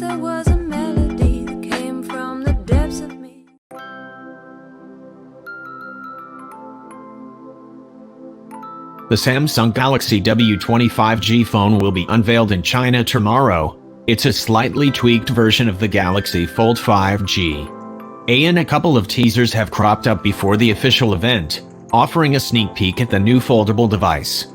once there was a melody that came from the depths of me. The Samsung Galaxy W20 5G phone will be unveiled in China tomorrow. It's a slightly tweaked version of the Galaxy Fold 5G. And a couple of teasers have cropped up before the official event, offering a sneak peek at the new foldable device.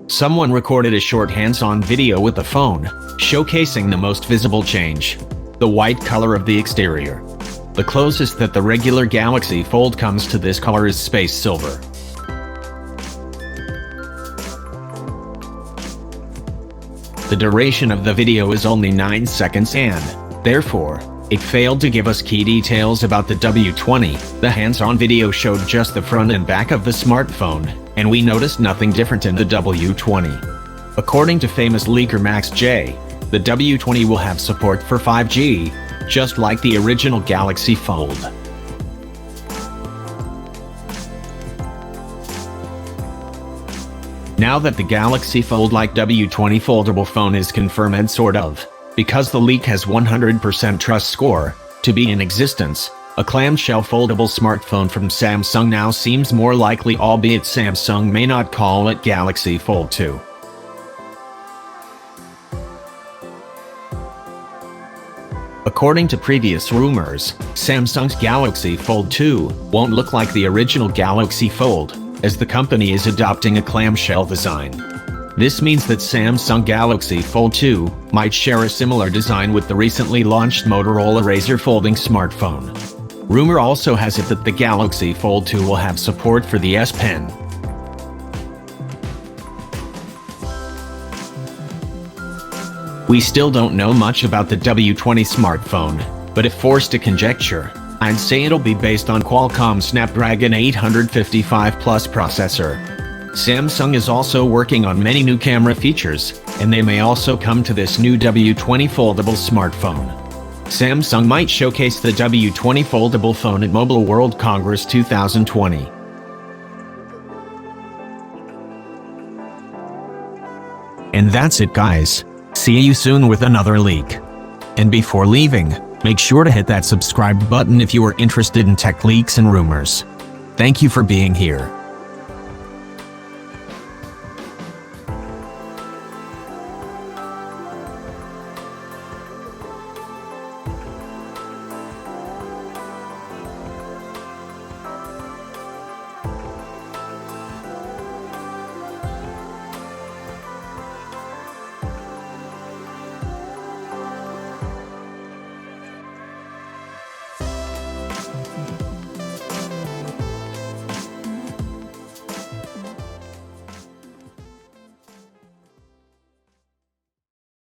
Someone recorded a short hands-on video with the phone, showcasing the most visible change: the white color of the exterior. The closest that the regular Galaxy Fold comes to this color is space silver. The duration of the video is only 9 seconds and, therefore, it failed to give us key details about the W20. The hands-on video showed just the front and back of the smartphone, and we noticed nothing different in the W20. According to famous leaker Max J, the W20 will have support for 5G, just like the original Galaxy Fold. Now that the Galaxy Fold-like W20 foldable phone is confirmed sort of, because the leak has 100% trust score to be in existence, a clamshell foldable smartphone from Samsung now seems more likely, albeit Samsung may not call it Galaxy Fold 2. According to previous rumors, Samsung's Galaxy Fold 2 won't look like the original Galaxy Fold, as the company is adopting a clamshell design. This means that Samsung Galaxy Fold 2 might share a similar design with the recently launched Motorola Razr folding smartphone. Rumor also has it that the Galaxy Fold 2 will have support for the S Pen. We still don't know much about the W20 smartphone, but if forced to conjecture, I'd say it'll be based on Qualcomm's Snapdragon 855 Plus processor. Samsung is also working on many new camera features, and they may also come to this new W20 foldable smartphone. Samsung might showcase the W20 foldable phone at Mobile World Congress 2020. And that's it, guys. See you soon with another leak. And before leaving, make sure to hit that subscribe button if you are interested in tech leaks and rumors. Thank you for being here.